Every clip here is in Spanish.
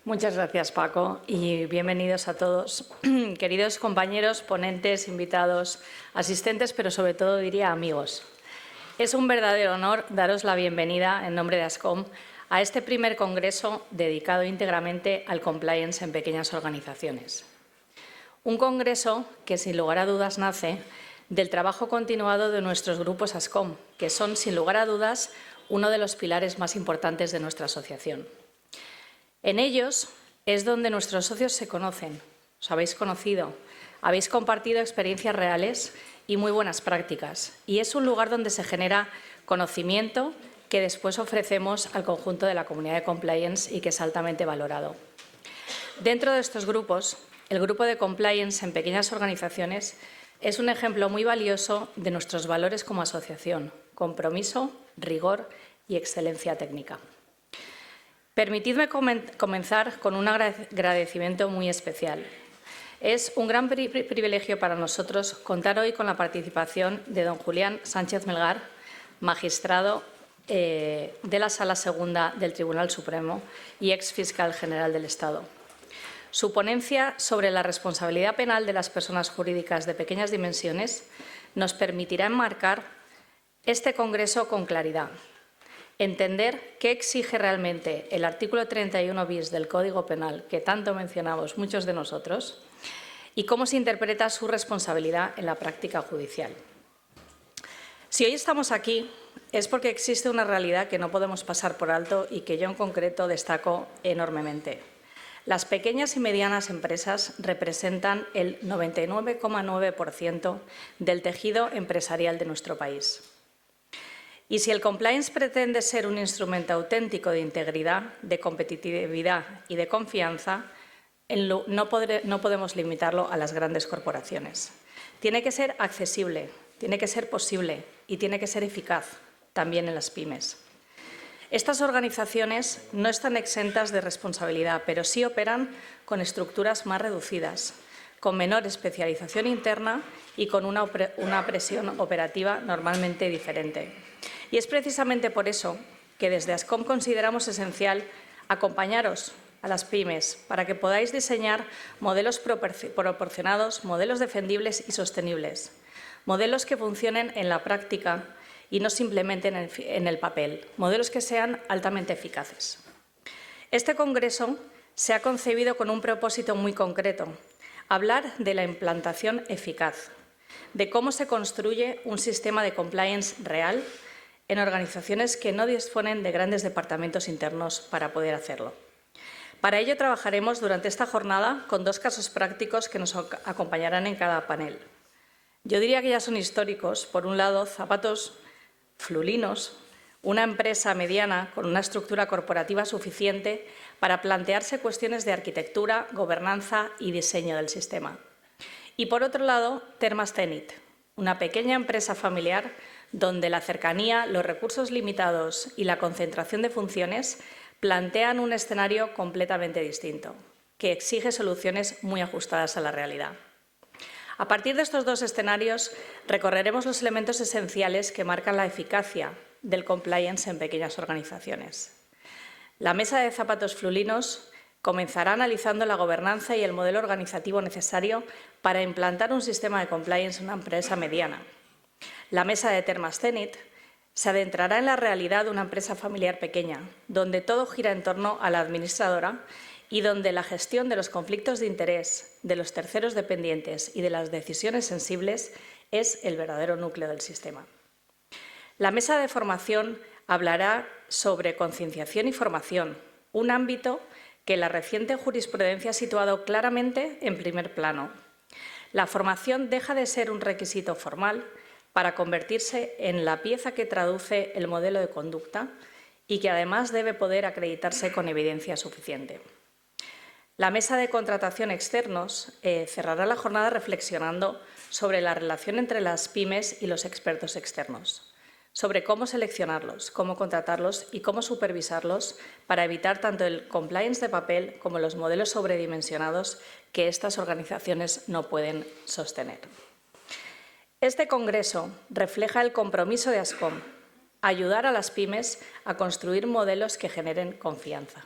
Muchas gracias, Paco, y bienvenidos a todos. Queridos compañeros, ponentes, invitados, asistentes, pero sobre todo diría amigos. Es un verdadero honor daros la bienvenida en nombre de ASCOM a este primer congreso dedicado íntegramente al compliance en pequeñas organizaciones. Un congreso que, sin lugar a dudas, nace del trabajo continuado de nuestros grupos ASCOM, que son, sin lugar a dudas, uno de los pilares más importantes de nuestra asociación. En ellos es donde nuestros socios se conocen, os habéis conocido, habéis compartido experiencias reales y muy buenas prácticas, y es un lugar donde se genera conocimiento que después ofrecemos al conjunto de la comunidad de compliance y que es altamente valorado. Dentro de estos grupos, el grupo de compliance en pequeñas organizaciones es un ejemplo muy valioso de nuestros valores como asociación: compromiso, rigor y excelencia técnica. Permitidme comenzar con un agradecimiento muy especial. Es un gran privilegio para nosotros contar hoy con la participación de don Julián Sánchez Melgar, magistrado de la Sala Segunda del Tribunal Supremo y ex fiscal general del Estado. Su ponencia sobre la responsabilidad penal de las personas jurídicas de pequeñas dimensiones nos permitirá enmarcar este congreso con claridad. Entender qué exige realmente el artículo 31 bis del Código Penal, que tanto mencionamos muchos de nosotros, y cómo se interpreta su responsabilidad en la práctica judicial. Si hoy estamos aquí es porque existe una realidad que no podemos pasar por alto y que yo en concreto destaco enormemente. Las pequeñas y medianas empresas representan el 99,9% del tejido empresarial de nuestro país. Y si el compliance pretende ser un instrumento auténtico de integridad, de competitividad y de confianza, no podemos limitarlo a las grandes corporaciones. Tiene que ser accesible, tiene que ser posible y tiene que ser eficaz, también en las pymes. Estas organizaciones no están exentas de responsabilidad, pero sí operan con estructuras más reducidas, con menor especialización interna y con una presión operativa normalmente diferente. Y es precisamente por eso que desde ASCOM consideramos esencial acompañaros a las pymes para que podáis diseñar modelos proporcionados, modelos defendibles y sostenibles, modelos que funcionen en la práctica y no simplemente en el papel, modelos que sean altamente eficaces. Este congreso se ha concebido con un propósito muy concreto: hablar de la implantación eficaz, de cómo se construye un sistema de compliance real en organizaciones que no disponen de grandes departamentos internos para poder hacerlo. Para ello trabajaremos durante esta jornada con dos casos prácticos que nos acompañarán en cada panel. Yo diría que ya son históricos. Por un lado, Zapatos Flulinos, una empresa mediana con una estructura corporativa suficiente para plantearse cuestiones de arquitectura, gobernanza y diseño del sistema. Y por otro lado, Termas Zenit, una pequeña empresa familiar donde la cercanía, los recursos limitados y la concentración de funciones plantean un escenario completamente distinto, que exige soluciones muy ajustadas a la realidad. A partir de estos dos escenarios, recorreremos los elementos esenciales que marcan la eficacia del compliance en pequeñas organizaciones. La mesa de Zapatos Flulinos comenzará analizando la gobernanza y el modelo organizativo necesario para implantar un sistema de compliance en una empresa mediana. La mesa de Termas Zenit se adentrará en la realidad de una empresa familiar pequeña, donde todo gira en torno a la administradora y donde la gestión de los conflictos de interés, de los terceros dependientes y de las decisiones sensibles es el verdadero núcleo del sistema. La mesa de formación hablará sobre concienciación y formación, un ámbito que la reciente jurisprudencia ha situado claramente en primer plano. La formación deja de ser un requisito formal para convertirse en la pieza que traduce el modelo de conducta y que además debe poder acreditarse con evidencia suficiente. La mesa de contratación externos cerrará la jornada reflexionando sobre la relación entre las pymes y los expertos externos, sobre cómo seleccionarlos, cómo contratarlos y cómo supervisarlos para evitar tanto el compliance de papel como los modelos sobredimensionados que estas organizaciones no pueden sostener. Este congreso refleja el compromiso de ASCOM: ayudar a las pymes a construir modelos que generen confianza.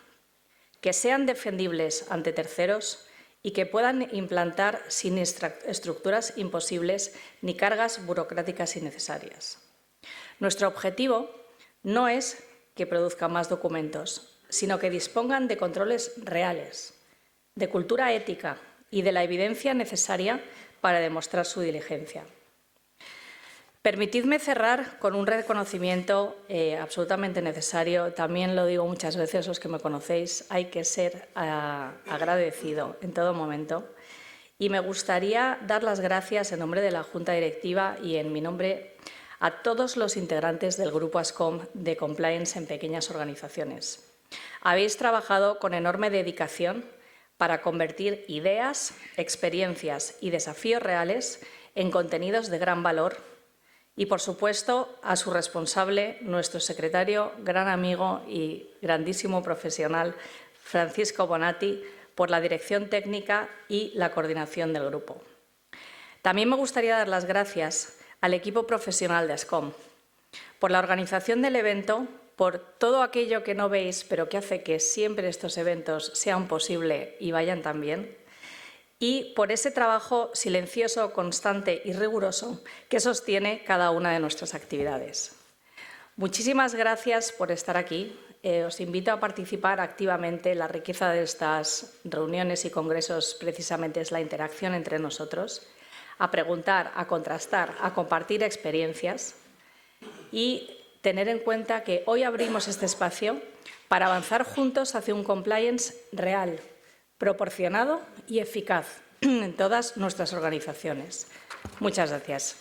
que sean defendibles ante terceros y que puedan implantar sin estructuras imposibles ni cargas burocráticas innecesarias. Nuestro objetivo no es que produzcan más documentos, sino que dispongan de controles reales, de cultura ética y de la evidencia necesaria para demostrar su diligencia. Permitidme cerrar con un reconocimiento absolutamente necesario. También lo digo muchas veces, los que me conocéis, hay que ser agradecido en todo momento. Y me gustaría dar las gracias en nombre de la Junta Directiva y en mi nombre a todos los integrantes del Grupo ASCOM de Compliance en pequeñas organizaciones. Habéis trabajado con enorme dedicación para convertir ideas, experiencias y desafíos reales en contenidos de gran valor. Y, por supuesto, a su responsable, nuestro secretario, gran amigo y grandísimo profesional, Francisco Bonatti, por la dirección técnica y la coordinación del grupo. También me gustaría dar las gracias al equipo profesional de ASCOM por la organización del evento, por todo aquello que no veis, pero que hace que siempre estos eventos sean posibles y vayan tan bien, y por ese trabajo silencioso, constante y riguroso que sostiene cada una de nuestras actividades. Muchísimas gracias por estar aquí. Os invito a participar activamente. La riqueza de estas reuniones y congresos precisamente es la interacción entre nosotros, a preguntar, a contrastar, a compartir experiencias y tener en cuenta que hoy abrimos este espacio para avanzar juntos hacia un compliance real, proporcionado y eficaz en todas nuestras organizaciones. Muchas gracias.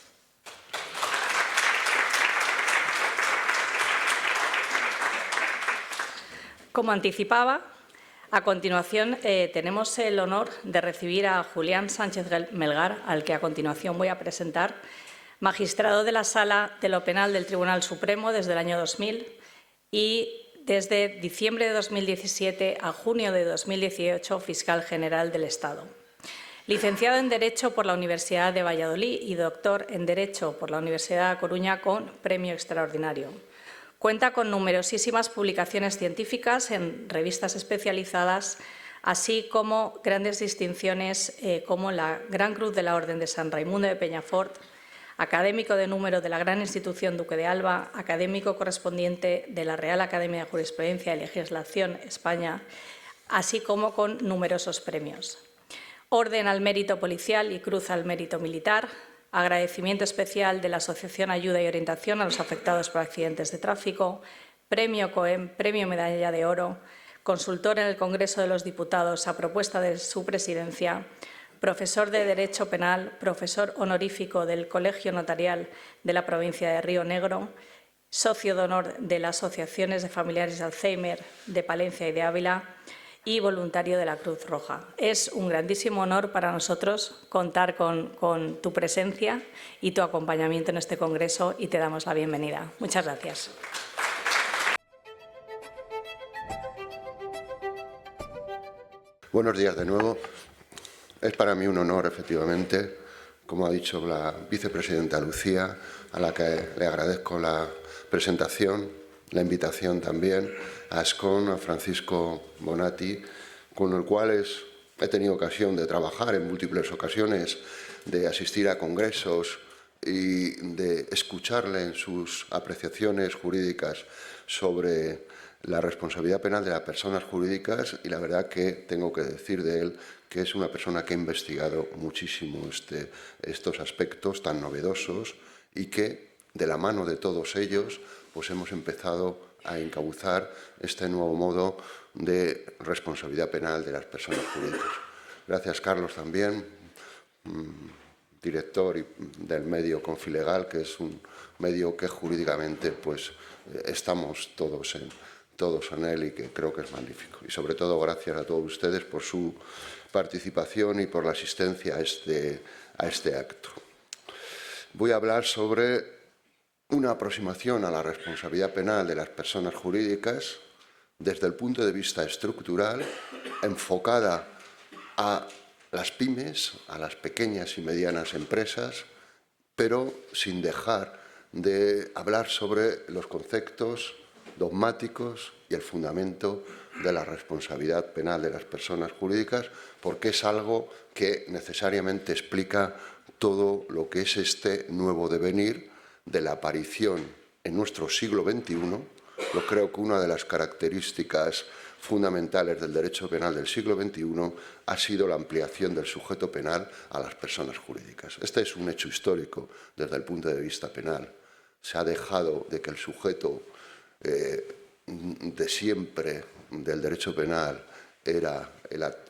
Como anticipaba, a continuación tenemos el honor de recibir a Julián Sánchez Melgar, al que a continuación voy a presentar, magistrado de la Sala de lo Penal del Tribunal Supremo desde el año 2000 y desde diciembre de 2017 a junio de 2018, fiscal general del Estado. Licenciado en Derecho por la Universidad de Valladolid y doctor en Derecho por la Universidad de Coruña con premio extraordinario. Cuenta con numerosísimas publicaciones científicas en revistas especializadas, así como grandes distinciones como la Gran Cruz de la Orden de San Raimundo de Peñafort, académico de número de la Gran Institución Duque de Alba, académico correspondiente de la Real Academia de Jurisprudencia y Legislación España, así como con numerosos premios. Orden al Mérito Policial y Cruz al Mérito Militar, agradecimiento especial de la Asociación Ayuda y Orientación a los Afectados por Accidentes de Tráfico, Premio COEM, Premio Medalla de Oro, consultor en el Congreso de los Diputados a propuesta de su presidencia, profesor de Derecho Penal, profesor honorífico del Colegio Notarial de la provincia de Río Negro, socio de honor de las Asociaciones de Familiares de Alzheimer de Palencia y de Ávila y voluntario de la Cruz Roja. Es un grandísimo honor para nosotros contar con tu presencia y tu acompañamiento en este congreso y te damos la bienvenida. Muchas gracias. Buenos días de nuevo. Es para mí un honor, efectivamente, como ha dicho la vicepresidenta Lucía, a la que le agradezco la presentación, la invitación también, a ASCOM, a Francisco Bonatti, con el cual he tenido ocasión de trabajar en múltiples ocasiones, de asistir a congresos y de escucharle en sus apreciaciones jurídicas sobre la responsabilidad penal de las personas jurídicas, y la verdad que tengo que decir de él que es una persona que ha investigado muchísimo estos aspectos tan novedosos y que, de la mano de todos ellos, pues hemos empezado a encauzar este nuevo modo de responsabilidad penal de las personas jurídicas. Gracias, Carlos, también, director del medio Confilegal, que es un medio que jurídicamente pues, estamos todos en él y que creo que es magnífico. Y sobre todo gracias a todos ustedes por su participación y por la asistencia a este acto. Voy a hablar sobre una aproximación a la responsabilidad penal de las personas jurídicas desde el punto de vista estructural, enfocada a las pymes, a las pequeñas y medianas empresas, pero sin dejar de hablar sobre los conceptos dogmáticos y el fundamento de la responsabilidad penal de las personas jurídicas, porque es algo que necesariamente explica todo lo que es este nuevo devenir de la aparición en nuestro siglo XXI. Yo creo que una de las características fundamentales del derecho penal del siglo XXI ha sido la ampliación del sujeto penal a las personas jurídicas. Este es un hecho histórico desde el punto de vista penal. Se ha dejado de que el sujeto de siempre del derecho penal era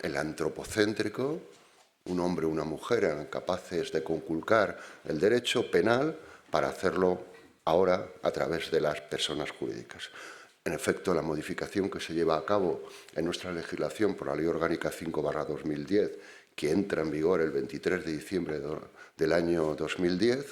el antropocéntrico, un hombre o una mujer eran capaces de conculcar el derecho penal para hacerlo ahora a través de las personas jurídicas. En efecto, la modificación que se lleva a cabo en nuestra legislación por la Ley Orgánica 5/2010, que entra en vigor el 23 de diciembre del año 2010,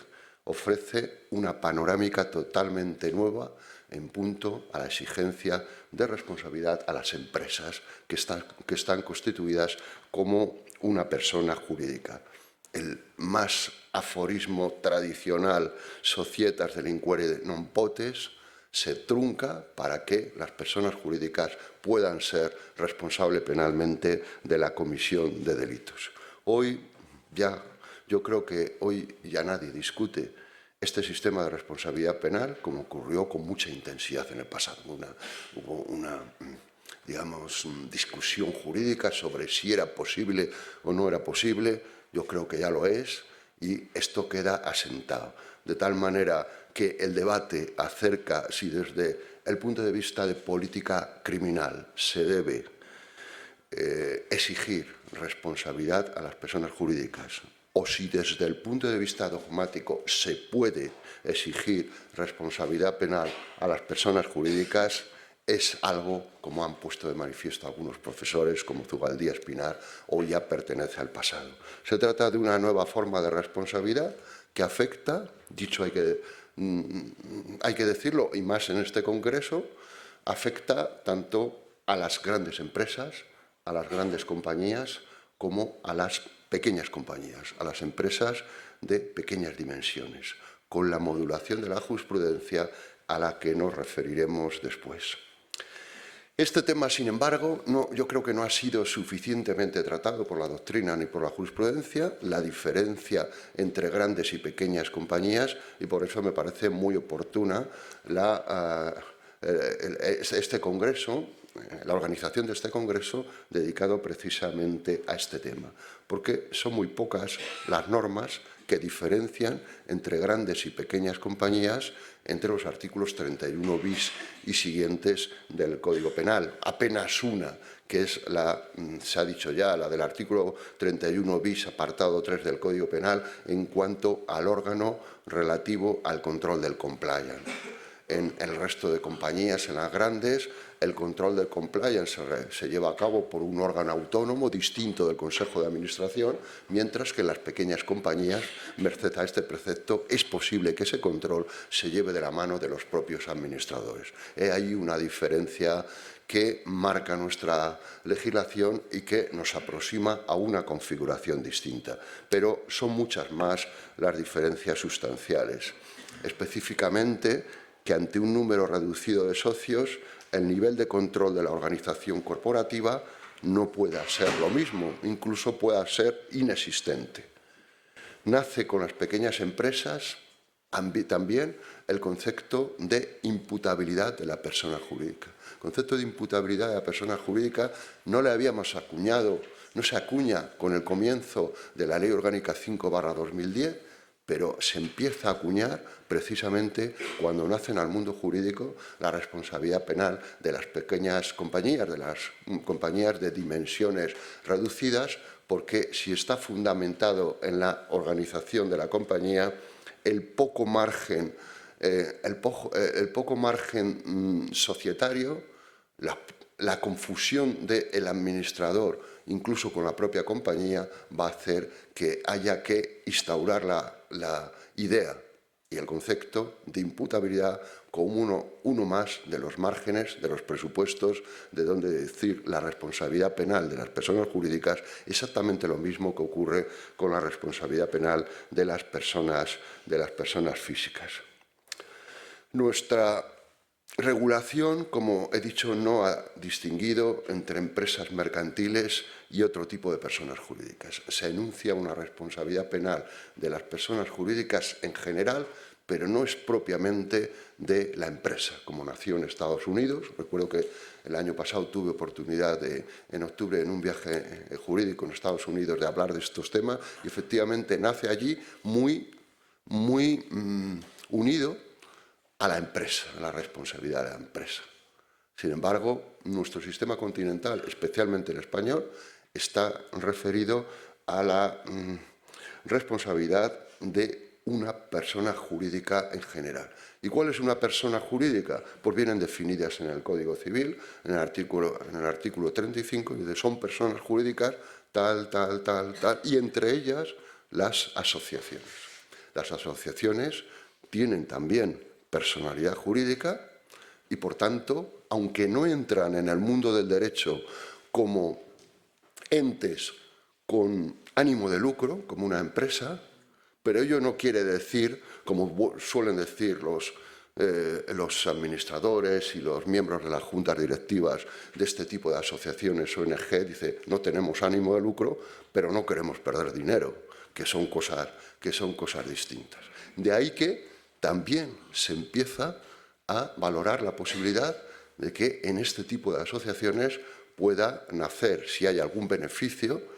ofrece una panorámica totalmente nueva en punto a la exigencia de responsabilidad a las empresas que están constituidas como una persona jurídica. El más aforismo tradicional societas delinquere non potes se trunca para que las personas jurídicas puedan ser responsables penalmente de la comisión de delitos. Yo creo que hoy ya nadie discute este sistema de responsabilidad penal como ocurrió con mucha intensidad en el pasado. Hubo una discusión jurídica sobre si era posible o no era posible. Yo creo que ya lo es y esto queda asentado. De tal manera que el debate acerca si desde el punto de vista de política criminal se debe exigir responsabilidad a las personas jurídicas o si desde el punto de vista dogmático se puede exigir responsabilidad penal a las personas jurídicas, es algo, como han puesto de manifiesto algunos profesores, como Zubaldía Espinar, hoy ya pertenece al pasado. Se trata de una nueva forma de responsabilidad que afecta, dicho hay que decirlo, y más en este Congreso, afecta tanto a las grandes empresas, a las grandes compañías, como a las pequeñas compañías, a las empresas de pequeñas dimensiones, con la modulación de la jurisprudencia a la que nos referiremos después. Este tema, sin embargo, yo creo que no ha sido suficientemente tratado por la doctrina ni por la jurisprudencia, la diferencia entre grandes y pequeñas compañías, y por eso me parece muy oportuna este Congreso, la organización de este Congreso dedicado precisamente a este tema, porque son muy pocas las normas que diferencian entre grandes y pequeñas compañías entre los artículos 31 bis y siguientes del Código Penal. Apenas una, que es se ha dicho ya, la del artículo 31 bis, apartado 3 del Código Penal, en cuanto al órgano relativo al control del compliance. En el resto de compañías, en las grandes, el control del compliance se lleva a cabo por un órgano autónomo distinto del Consejo de Administración, mientras que en las pequeñas compañías, merced a este precepto, es posible que ese control se lleve de la mano de los propios administradores. Hay una diferencia que marca nuestra legislación y que nos aproxima a una configuración distinta. Pero son muchas más las diferencias sustanciales. Específicamente, que ante un número reducido de socios, el nivel de control de la organización corporativa no pueda ser lo mismo, incluso pueda ser inexistente. Nace con las pequeñas empresas también el concepto de imputabilidad de la persona jurídica. El concepto de imputabilidad de la persona jurídica no le habíamos acuñado, no se acuña con el comienzo de la Ley Orgánica 5/2010, pero se empieza a acuñar precisamente cuando nacen al mundo jurídico la responsabilidad penal de las pequeñas compañías, de las compañías de dimensiones reducidas, porque si está fundamentado en la organización de la compañía, el poco margen societario, la confusión del administrador, incluso con la propia compañía, va a hacer que haya que instaurar la idea y el concepto de imputabilidad como uno más de los márgenes, de los presupuestos, de donde decir la responsabilidad penal de las personas jurídicas, exactamente lo mismo que ocurre con la responsabilidad penal de las personas físicas. Nuestra Regulación, como he dicho, no ha distinguido entre empresas mercantiles y otro tipo de personas jurídicas. Se enuncia una responsabilidad penal de las personas jurídicas en general, pero no es propiamente de la empresa, como nació en Estados Unidos. Recuerdo que el año pasado tuve oportunidad en octubre, en un viaje jurídico en Estados Unidos, de hablar de estos temas, y efectivamente nace allí muy unido a la empresa, a la responsabilidad de la empresa. Sin embargo, nuestro sistema continental, especialmente el español, está referido a la responsabilidad de una persona jurídica en general. ¿Y cuál es una persona jurídica? Pues vienen definidas en el Código Civil, en el artículo 35, y dice, son personas jurídicas tal, y entre ellas las asociaciones. Las asociaciones tienen también personalidad jurídica y, por tanto, aunque no entran en el mundo del derecho como entes con ánimo de lucro, como una empresa, pero ello no quiere decir, como suelen decir los administradores y los miembros de las juntas directivas de este tipo de asociaciones ONG, dice, no tenemos ánimo de lucro, pero no queremos perder dinero, que son cosas distintas. De ahí que también se empieza a valorar la posibilidad de que en este tipo de asociaciones pueda nacer, si hay algún beneficio,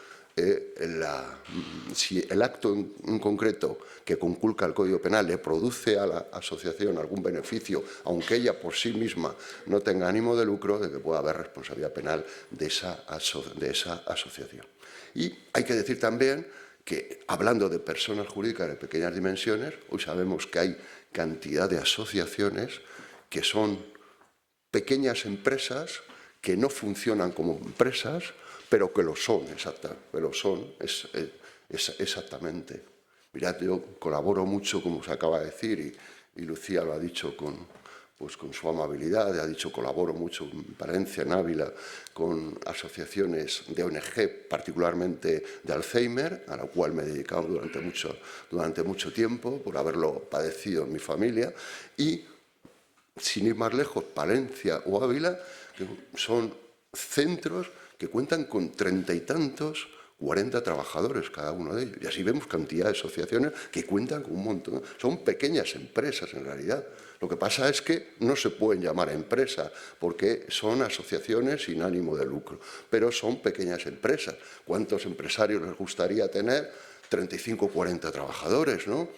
si el acto en concreto que conculca el Código Penal le produce a la asociación algún beneficio, aunque ella por sí misma no tenga ánimo de lucro, de que pueda haber responsabilidad penal de esa asociación. Y hay que decir también que, hablando de personas jurídicas de pequeñas dimensiones, hoy sabemos que hay cantidad de asociaciones que son pequeñas empresas que no funcionan como empresas, pero que lo son, exactamente. Mirad, yo colaboro mucho, como se acaba de decir, y Lucía lo ha dicho con su amabilidad, ha dicho colaboro mucho en Palencia, en Ávila, con asociaciones de ONG, particularmente de Alzheimer, a la cual me he dedicado durante mucho tiempo, por haberlo padecido en mi familia, y, sin ir más lejos, Palencia o Ávila, que son centros que cuentan con 30 y tantos, 40 trabajadores cada uno de ellos. Y así vemos cantidad de asociaciones que cuentan con un montón. Son pequeñas empresas, en realidad. Lo que pasa es que no se pueden llamar empresas porque son asociaciones sin ánimo de lucro, pero son pequeñas empresas. ¿Cuántos empresarios les gustaría tener 35 o 40 trabajadores, no?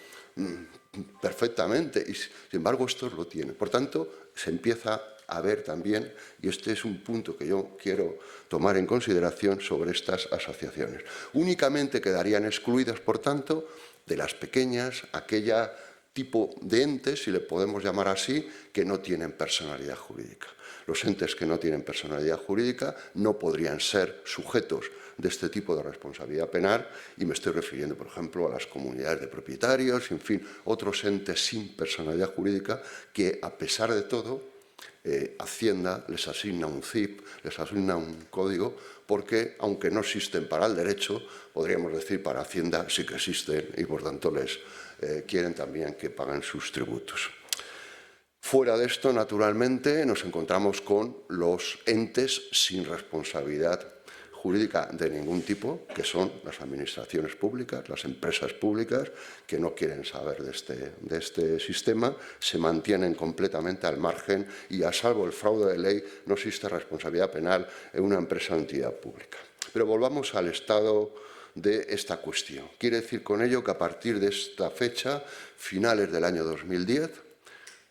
Perfectamente, y sin embargo estos lo tienen. Por tanto, se empieza a ver también, y este es un punto que yo quiero tomar en consideración sobre estas asociaciones. Únicamente quedarían excluidas, por tanto, de las pequeñas, aquella tipo de entes, si le podemos llamar así, que no tienen personalidad jurídica. Los entes que no tienen personalidad jurídica no podrían ser sujetos de este tipo de responsabilidad penal, y me estoy refiriendo, por ejemplo, a las comunidades de propietarios, en fin, otros entes sin personalidad jurídica que, a pesar de todo, Hacienda les asigna un CIP, les asigna un código, porque, aunque no existen para el derecho, podríamos decir para Hacienda sí que existen, y por tanto les quieren también que paguen sus tributos. Fuera de esto, naturalmente, nos encontramos con los entes sin responsabilidad jurídica de ningún tipo, que son las administraciones públicas, las empresas públicas, que no quieren saber de este sistema, se mantienen completamente al margen y, a salvo el fraude de ley, no existe responsabilidad penal en una empresa o entidad pública. Pero volvamos al estado de esta cuestión. Quiere decir con ello que, a partir de esta fecha, finales del año 2010,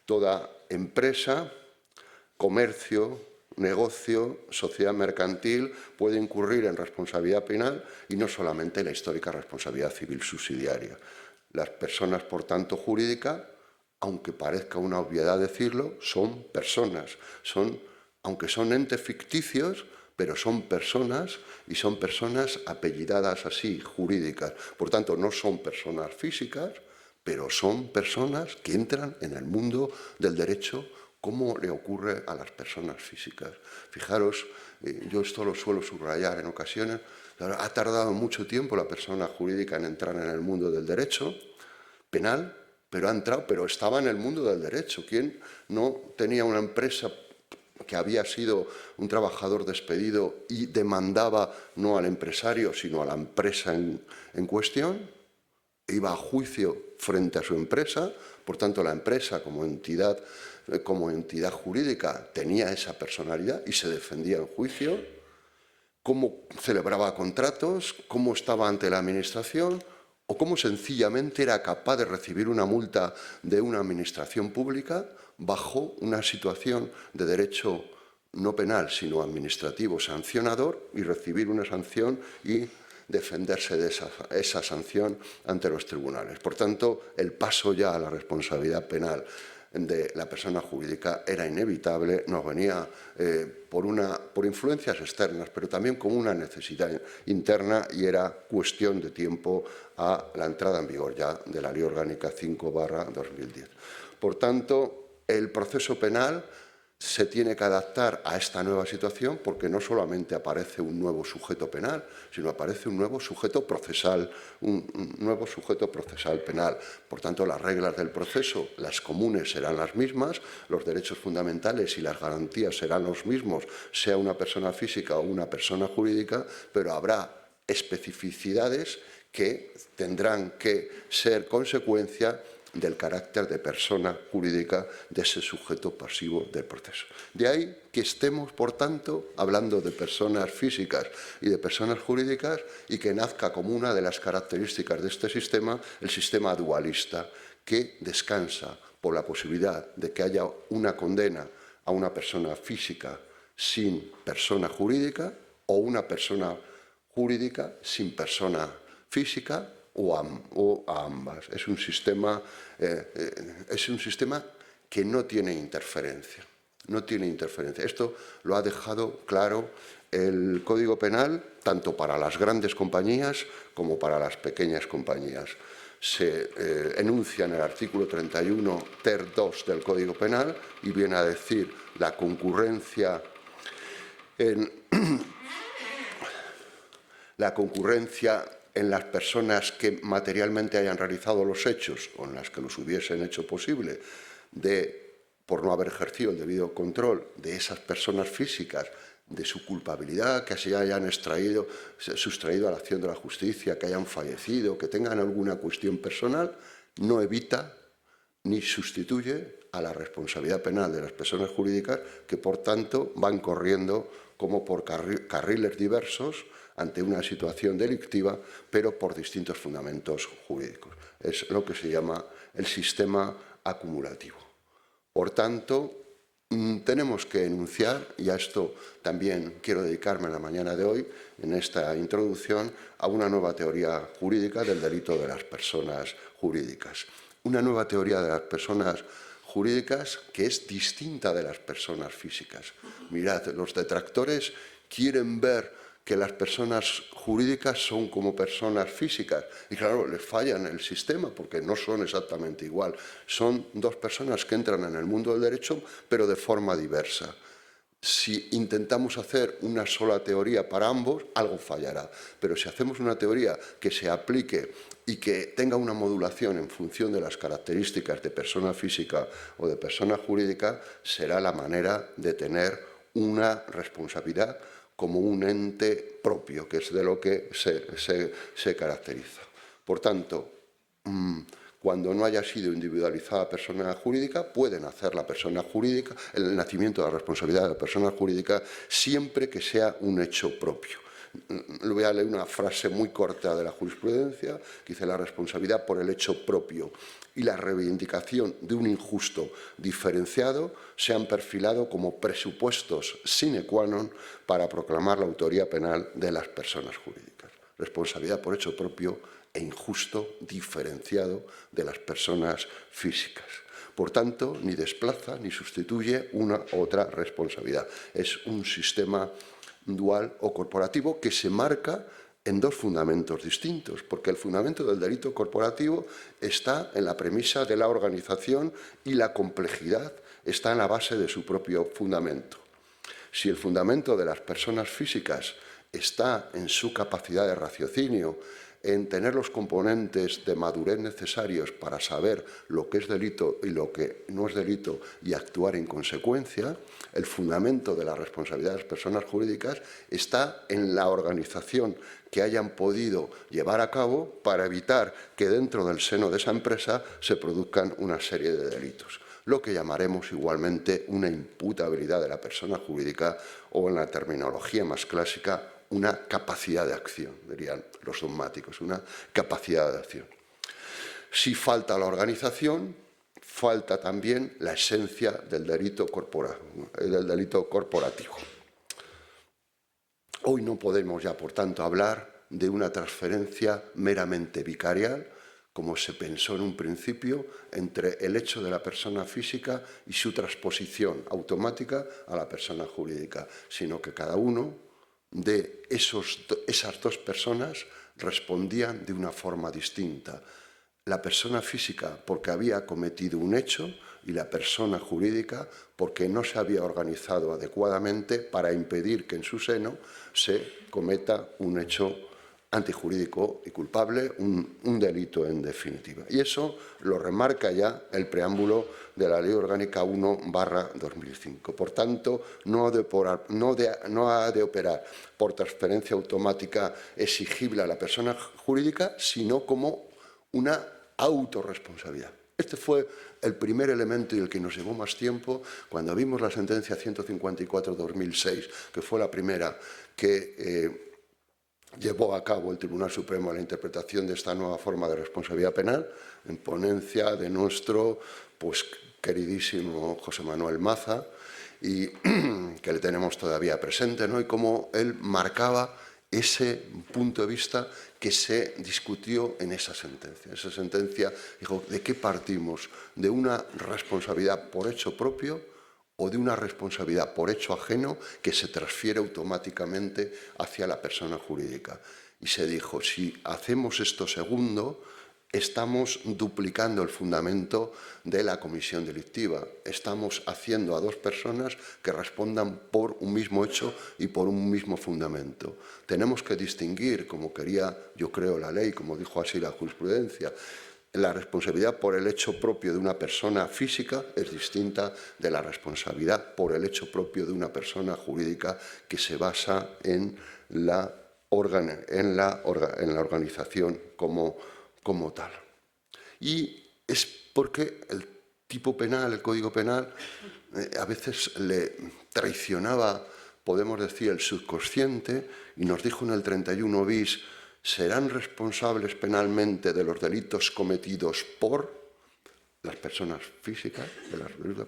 toda empresa, comercio, negocio, sociedad mercantil puede incurrir en responsabilidad penal, y no solamente la histórica responsabilidad civil subsidiaria. Las personas, por tanto, jurídicas, aunque parezca una obviedad decirlo, son personas, aunque son entes ficticios, pero son personas, y son personas apellidadas así, jurídicas. Por tanto, no son personas físicas, pero son personas que entran en el mundo del derecho como le ocurre a las personas físicas. Fijaros, yo esto lo suelo subrayar en ocasiones, ha tardado mucho tiempo la persona jurídica en entrar en el mundo del derecho penal, pero ha entrado, pero estaba en el mundo del derecho. ¿Quién no tenía una empresa que había sido un trabajador despedido y demandaba no al empresario, sino a la empresa en cuestión? Iba a juicio frente a su empresa, por tanto la empresa como entidad jurídica tenía esa personalidad y se defendía en juicio. Cómo celebraba contratos, cómo estaba ante la administración o cómo sencillamente era capaz de recibir una multa de una administración pública bajo una situación de derecho no penal, sino administrativo sancionador, y recibir una sanción y defenderse de esa sanción ante los tribunales. Por tanto, el paso ya a la responsabilidad penal de la persona jurídica era inevitable, nos venía por influencias externas, pero también como una necesidad interna, y era cuestión de tiempo a la entrada en vigor ya de la Ley Orgánica 5/2010. Por tanto, el proceso penal se tiene que adaptar a esta nueva situación, porque no solamente aparece un nuevo sujeto penal, sino aparece un nuevo sujeto procesal, un nuevo sujeto procesal penal. Por tanto, las reglas del proceso, las comunes, serán las mismas, los derechos fundamentales y las garantías serán los mismos, sea una persona física o una persona jurídica, pero habrá especificidades que tendrán que ser consecuencia del carácter de persona jurídica de ese sujeto pasivo del proceso. De ahí que estemos, por tanto, hablando de personas físicas y de personas jurídicas, y que nazca como una de las características de este sistema el sistema dualista, que descansa por la posibilidad de que haya una condena a una persona física sin persona jurídica o una persona jurídica sin persona física, o a ambas. Es un sistema que no tiene interferencia. No tiene interferencia. Esto lo ha dejado claro el Código Penal, tanto para las grandes compañías como para las pequeñas compañías. Se enuncia en el artículo 31, ter 2 del Código Penal, y viene a decir la concurrencia en las personas que materialmente hayan realizado los hechos o en las que los hubiesen hecho posible, por no haber ejercido el debido control de esas personas físicas, de su culpabilidad, que se hayan sustraído a la acción de la justicia, que hayan fallecido, que tengan alguna cuestión personal, no evita ni sustituye a la responsabilidad penal de las personas jurídicas, que por tanto van corriendo como por carriles diversos ante una situación delictiva, pero por distintos fundamentos jurídicos. Es lo que se llama el sistema acumulativo. Por tanto, tenemos que enunciar, y a esto también quiero dedicarme en la mañana de hoy, en esta introducción, a una nueva teoría jurídica del delito de las personas jurídicas. Una nueva teoría de las personas jurídicas que es distinta de las personas físicas. Mirad, los detractores quieren ver que las personas jurídicas son como personas físicas. Y claro, les falla en el sistema porque no son exactamente igual. Son dos personas que entran en el mundo del derecho, pero de forma diversa. Si intentamos hacer una sola teoría para ambos, algo fallará. Pero si hacemos una teoría que se aplique y que tenga una modulación en función de las características de persona física o de persona jurídica, será la manera de tener una responsabilidad como un ente propio, que es de lo que se caracteriza. Por tanto, cuando no haya sido individualizada persona jurídica, pueden hacer la persona jurídica, el nacimiento de la responsabilidad de la persona jurídica, siempre que sea un hecho propio. Le voy a leer una frase muy corta de la jurisprudencia, que dice: la responsabilidad por el hecho propio y la reivindicación de un injusto diferenciado se han perfilado como presupuestos sine qua non para proclamar la autoría penal de las personas jurídicas. Responsabilidad por hecho propio e injusto diferenciado de las personas físicas. Por tanto, ni desplaza ni sustituye una u otra responsabilidad. Es un sistema dual o corporativo que se marca en dos fundamentos distintos, porque el fundamento del delito corporativo está en la premisa de la organización y la complejidad está en la base de su propio fundamento. Si el fundamento de las personas físicas está en su capacidad de raciocinio, en tener los componentes de madurez necesarios para saber lo que es delito y lo que no es delito y actuar en consecuencia, el fundamento de la responsabilidad de las personas jurídicas está en la organización que hayan podido llevar a cabo para evitar que dentro del seno de esa empresa se produzcan una serie de delitos, lo que llamaremos igualmente una imputabilidad de la persona jurídica o, en la terminología más clásica, una capacidad de acción, dirían los dogmáticos, una capacidad de acción. Si falta la organización, falta también la esencia del delito corporativo. Hoy no podemos ya, por tanto, hablar de una transferencia meramente vicarial, como se pensó en un principio, entre el hecho de la persona física y su transposición automática a la persona jurídica, sino que cada uno de esas dos personas respondían de una forma distinta. La persona física porque había cometido un hecho y la persona jurídica porque no se había organizado adecuadamente para impedir que en su seno se cometa un hecho antijurídico y culpable, un delito en definitiva. Y eso lo remarca ya el preámbulo de la Ley Orgánica 1/2005. Por tanto, no ha de operar por transferencia automática exigible a la persona jurídica, sino como una autorresponsabilidad. Este fue el primer elemento y el que nos llevó más tiempo cuando vimos la sentencia 154/2006, que fue la primera que llevó a cabo el Tribunal Supremo la interpretación de esta nueva forma de responsabilidad penal, en ponencia de nuestro queridísimo José Manuel Maza, y que le tenemos todavía presente, ¿no? Y cómo él marcaba ese punto de vista que se discutió en esa sentencia. Esa sentencia dijo, ¿de qué partimos? ¿De una responsabilidad por hecho propio o de una responsabilidad por hecho ajeno que se transfiere automáticamente hacia la persona jurídica? Y se dijo, si hacemos esto segundo, estamos duplicando el fundamento de la comisión delictiva. Estamos haciendo a dos personas que respondan por un mismo hecho y por un mismo fundamento. Tenemos que distinguir, como quería, yo creo, la ley, como dijo así la jurisprudencia, la responsabilidad por el hecho propio de una persona física es distinta de la responsabilidad por el hecho propio de una persona jurídica que se basa en la organización como tal. Y es porque el tipo penal, el Código Penal, a veces le traicionaba, podemos decir, el subconsciente, y nos dijo en el 31 bis, serán responsables penalmente de los delitos cometidos por las personas físicas,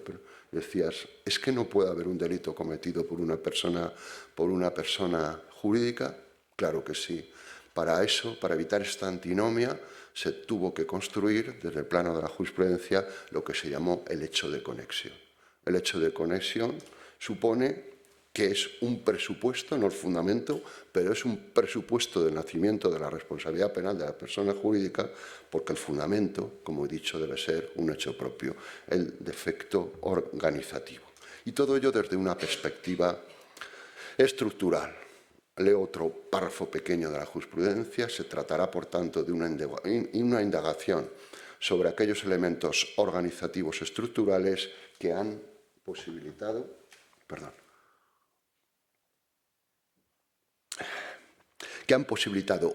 pero decías, es que no puede haber un delito cometido por una persona jurídica. Claro que sí. Para eso, para evitar esta antinomia, se tuvo que construir, desde el plano de la jurisprudencia, lo que se llamó el hecho de conexión. El hecho de conexión supone que es un presupuesto, no el fundamento, pero es un presupuesto del nacimiento de la responsabilidad penal de la persona jurídica, porque el fundamento, como he dicho, debe ser un hecho propio, el defecto organizativo. Y todo ello desde una perspectiva estructural. Leo otro párrafo pequeño de la jurisprudencia. Se tratará, por tanto, de una indagación sobre aquellos elementos organizativos estructurales que han posibilitado,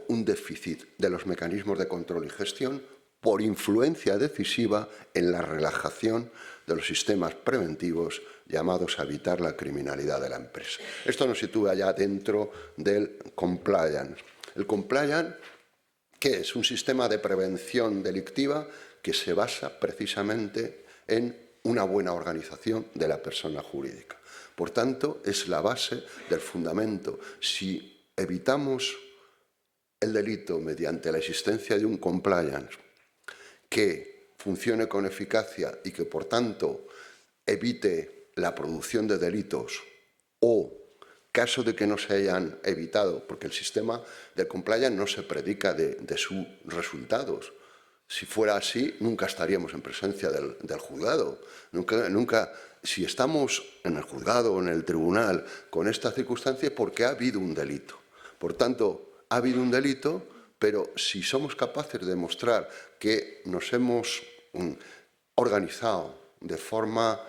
un déficit de los mecanismos de control y gestión por influencia decisiva en la relajación de los sistemas preventivos llamados a evitar la criminalidad de la empresa. Esto nos sitúa ya dentro del compliance. El compliance, ¿qué es? Un sistema de prevención delictiva que se basa precisamente en una buena organización de la persona jurídica. Por tanto, es la base del fundamento. Si evitamos el delito mediante la existencia de un compliance que funcione con eficacia y que, por tanto, evite la producción de delitos o, caso de que no se hayan evitado, porque el sistema del compliance no se predica de sus resultados. Si fuera así, nunca estaríamos en presencia del juzgado. Nunca, si estamos en el juzgado o en el tribunal con esta circunstancia, porque ha habido un delito. Por tanto, ha habido un delito, pero si somos capaces de demostrar que nos hemos organizado de forma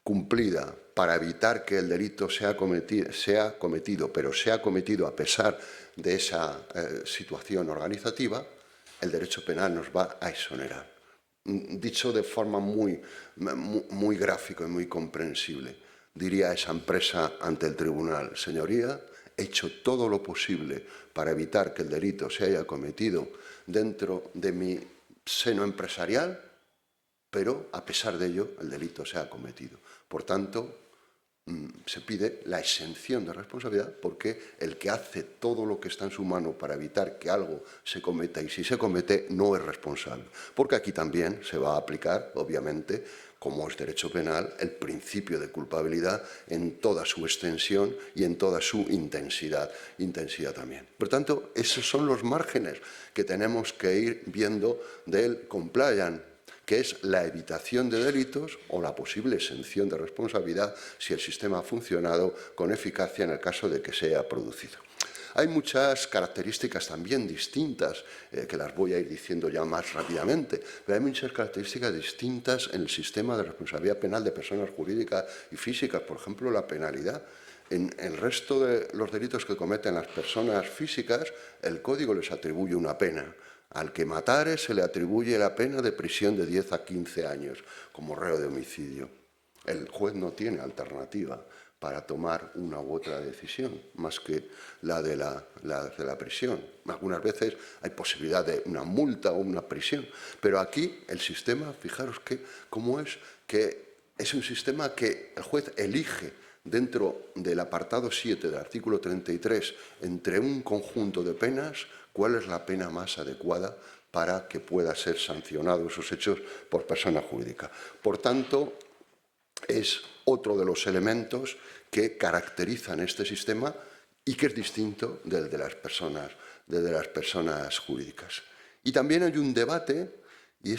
cumplida para evitar que el delito sea cometido, pero sea cometido a pesar de esa situación organizativa, el derecho penal nos va a exonerar. Dicho de forma muy gráfica y muy comprensible, diría esa empresa ante el tribunal: señoría, he hecho todo lo posible para evitar que el delito se haya cometido dentro de mi seno empresarial, pero a pesar de ello el delito se ha cometido. Por tanto, se pide la exención de responsabilidad, porque el que hace todo lo que está en su mano para evitar que algo se cometa, y si se comete, no es responsable. Porque aquí también se va a aplicar, obviamente, como es derecho penal, el principio de culpabilidad en toda su extensión y en toda su intensidad también. Por tanto, esos son los márgenes que tenemos que ir viendo del compliance, que es la evitación de delitos o la posible exención de responsabilidad si el sistema ha funcionado con eficacia en el caso de que se haya producido. Hay muchas características también distintas, que las voy a ir diciendo ya más rápidamente, pero hay muchas características distintas en el sistema de responsabilidad penal de personas jurídicas y físicas. Por ejemplo, la penalidad. En el resto de los delitos que cometen las personas físicas, el Código les atribuye una pena. Al que matare se le atribuye la pena de prisión de 10 a 15 años como reo de homicidio. El juez no tiene alternativa para tomar una u otra decisión más que la de la prisión. Algunas veces hay posibilidad de una multa o una prisión, pero aquí el sistema, fijaros cómo es, que es un sistema que el juez elige dentro del apartado 7 del artículo 33, entre un conjunto de penas, cuál es la pena más adecuada para que pueda ser sancionado esos hechos por persona jurídica. Por tanto, es otro de los elementos que caracterizan este sistema y que es distinto del de las personas jurídicas. Y también hay un debate, y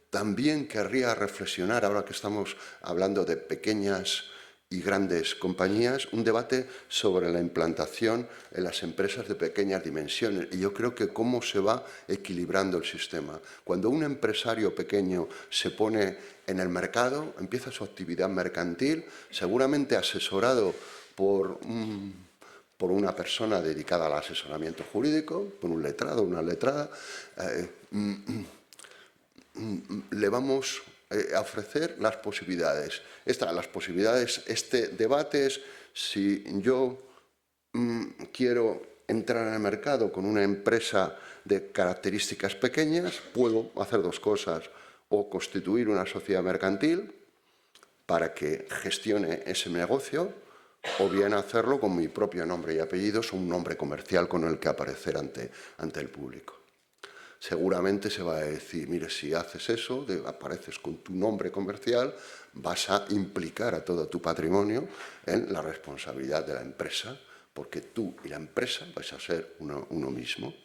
también querría reflexionar, ahora que estamos hablando de pequeñas y grandes compañías, un debate sobre la implantación en las empresas de pequeñas dimensiones. Y yo creo que cómo se va equilibrando el sistema. Cuando un empresario pequeño se pone en el mercado, empieza su actividad mercantil, seguramente asesorado por una persona dedicada al asesoramiento jurídico, por un letrado, una letrada, le vamos a ofrecer las posibilidades. Este debate es: si yo quiero entrar en el mercado con una empresa de características pequeñas, puedo hacer dos cosas: o constituir una sociedad mercantil para que gestione ese negocio, o bien hacerlo con mi propio nombre y apellidos o un nombre comercial con el que aparecer ante el público. Seguramente se va a decir: mire, si haces eso, apareces con tu nombre comercial, vas a implicar a todo tu patrimonio en la responsabilidad de la empresa, porque tú y la empresa vais a ser uno mismo.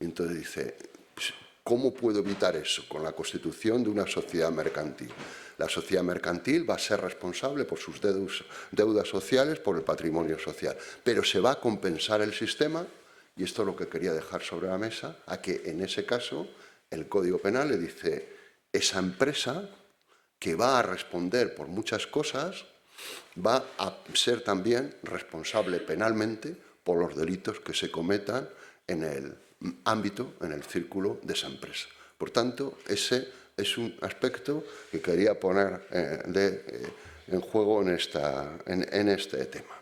Y entonces dice: pues, ¿cómo puedo evitar eso? Con la constitución de una sociedad mercantil. La sociedad mercantil va a ser responsable por sus deudas sociales, por el patrimonio social, pero se va a compensar el sistema. Y esto es lo que quería dejar sobre la mesa, a que en ese caso el Código Penal le dice: esa empresa que va a responder por muchas cosas va a ser también responsable penalmente por los delitos que se cometan en el ámbito, en el círculo de esa empresa. Por tanto, ese es un aspecto que quería poner en juego en este tema.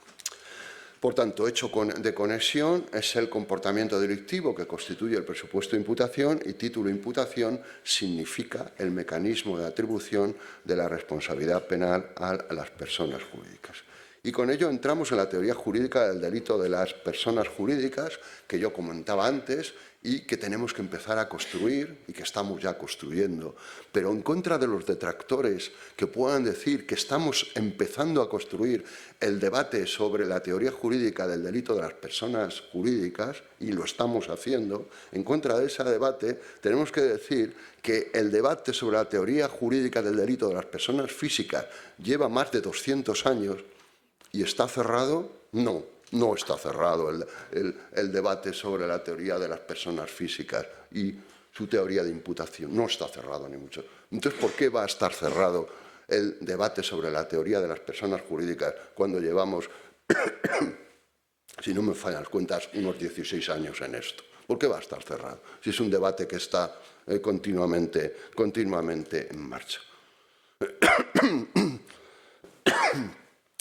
Por tanto, hecho de conexión es el comportamiento delictivo que constituye el presupuesto de imputación, y título de imputación significa el mecanismo de atribución de la responsabilidad penal a las personas jurídicas. Y con ello entramos en la teoría jurídica del delito de las personas jurídicas, que yo comentaba antes, y que tenemos que empezar a construir y que estamos ya construyendo. Pero en contra de los detractores que puedan decir que estamos empezando a construir el debate sobre la teoría jurídica del delito de las personas jurídicas, y lo estamos haciendo, en contra de ese debate tenemos que decir que el debate sobre la teoría jurídica del delito de las personas físicas lleva más de 200 años y está cerrado. No, No está cerrado el debate sobre la teoría de las personas físicas y su teoría de imputación. No está cerrado ni mucho. Entonces, ¿por qué va a estar cerrado el debate sobre la teoría de las personas jurídicas cuando llevamos, si no me fallan las cuentas, unos 16 años en esto? ¿Por qué va a estar cerrado? Si es un debate que está continuamente en marcha.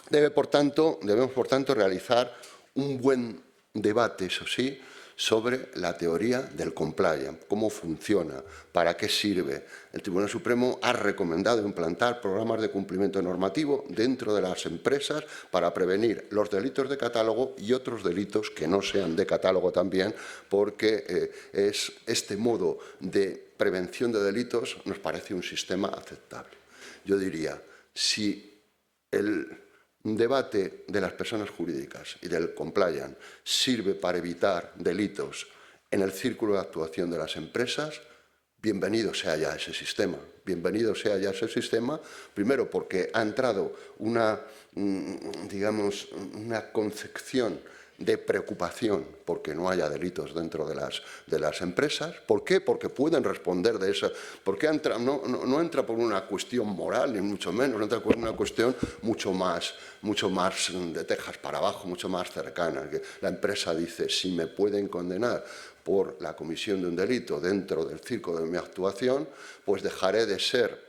Debemos, por tanto, realizar un buen debate, eso sí, sobre la teoría del compliance, cómo funciona, para qué sirve. El Tribunal Supremo ha recomendado implantar programas de cumplimiento normativo dentro de las empresas para prevenir los delitos de catálogo y otros delitos que no sean de catálogo también, porque es este modo de prevención de delitos nos parece un sistema aceptable. Yo diría, si el debate de las personas jurídicas y del compliance sirve para evitar delitos en el círculo de actuación de las empresas, bienvenido sea ya ese sistema. Bienvenido sea ya ese sistema, primero porque ha entrado una concepción de preocupación porque no haya delitos dentro de las empresas. ¿Por qué? Porque pueden responder de eso. Porque no entra por una cuestión moral, ni mucho menos, entra por una cuestión mucho más de tejas para abajo, mucho más cercana. Que la empresa dice, si me pueden condenar por la comisión de un delito dentro del círculo de mi actuación, pues dejaré de ser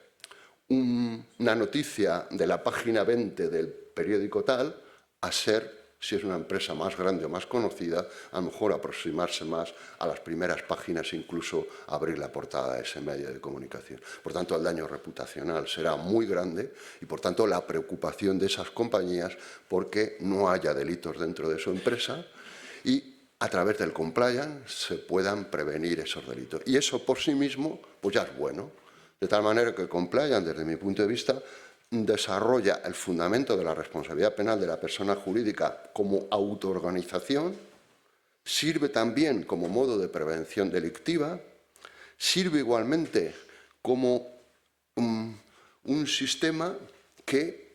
una noticia de la página 20 del periódico tal a ser, si es una empresa más grande o más conocida, a lo mejor aproximarse más a las primeras páginas, incluso abrir la portada de ese medio de comunicación. Por tanto, el daño reputacional será muy grande y, por tanto, la preocupación de esas compañías porque no haya delitos dentro de su empresa y a través del compliance se puedan prevenir esos delitos. Y eso por sí mismo pues ya es bueno. De tal manera que el compliance, desde mi punto de vista, desarrolla el fundamento de la responsabilidad penal de la persona jurídica como autoorganización, sirve también como modo de prevención delictiva, sirve igualmente como un sistema que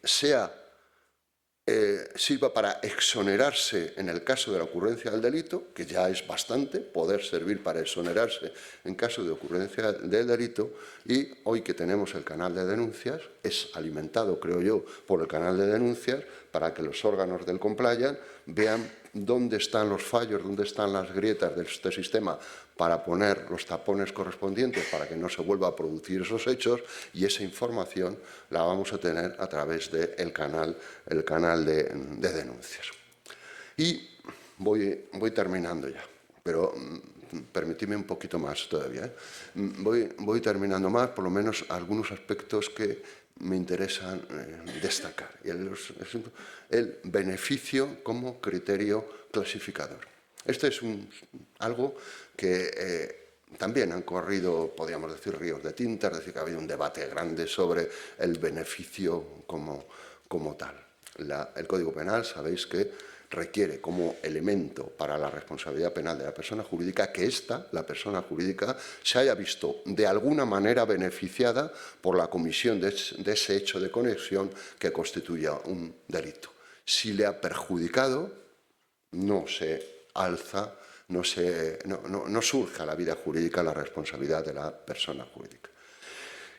sirva para exonerarse en el caso de la ocurrencia del delito, que ya es bastante poder servir para exonerarse en caso de ocurrencia del delito, y hoy que tenemos el canal de denuncias, es alimentado, creo yo, por el canal de denuncias para que los órganos del compliance vean dónde están los fallos, dónde están las grietas de este sistema para poner los tapones correspondientes para que no se vuelva a producir esos hechos, y esa información la vamos a tener a través del canal de denuncias. Y voy terminando ya, pero permitidme un poquito más todavía. Voy terminando más, por lo menos algunos aspectos que me interesan destacar. El beneficio como criterio clasificador. Este es algo que también han corrido, podríamos decir, ríos de tinta, es decir, que ha habido un debate grande sobre el beneficio como tal. El Código Penal, sabéis que requiere como elemento para la responsabilidad penal de la persona jurídica que la persona jurídica, se haya visto de alguna manera beneficiada por la comisión de ese hecho de conexión que constituya un delito. Si le ha perjudicado, no se alza, no surge a la vida jurídica la responsabilidad de la persona jurídica.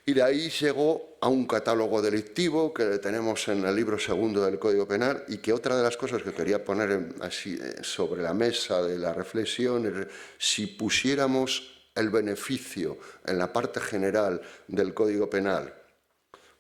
Y de ahí llegó a un catálogo delictivo que tenemos en el libro segundo del Código Penal, y que otra de las cosas que quería poner así sobre la mesa de la reflexión es si pusiéramos el beneficio en la parte general del Código Penal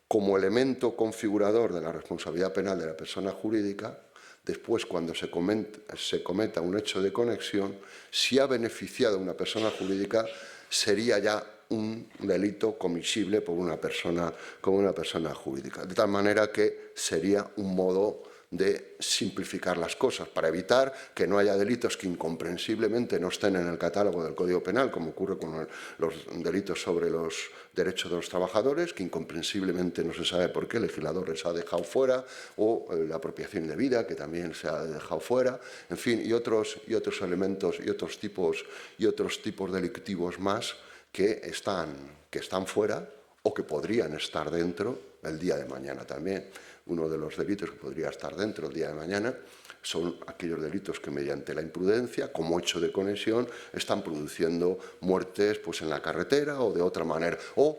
como elemento configurador de la responsabilidad penal de la persona jurídica, después, cuando se cometa un hecho de conexión, si ha beneficiado a una persona jurídica, sería ya un delito comisible por una persona jurídica. De tal manera que sería un modo de simplificar las cosas para evitar que no haya delitos que incomprensiblemente no estén en el catálogo del Código Penal, como ocurre con los delitos sobre los derechos de los trabajadores, que incomprensiblemente no se sabe por qué el legislador les ha dejado fuera, o la apropiación indebida, que también se ha dejado fuera, en fin, y otros elementos y otros tipos delictivos más que están fuera o que podrían estar dentro el día de mañana también. uno de los delitos que podría estar dentro el día de mañana son aquellos delitos que mediante la imprudencia, como hecho de conexión, están produciendo muertes pues, en la carretera o de otra manera. O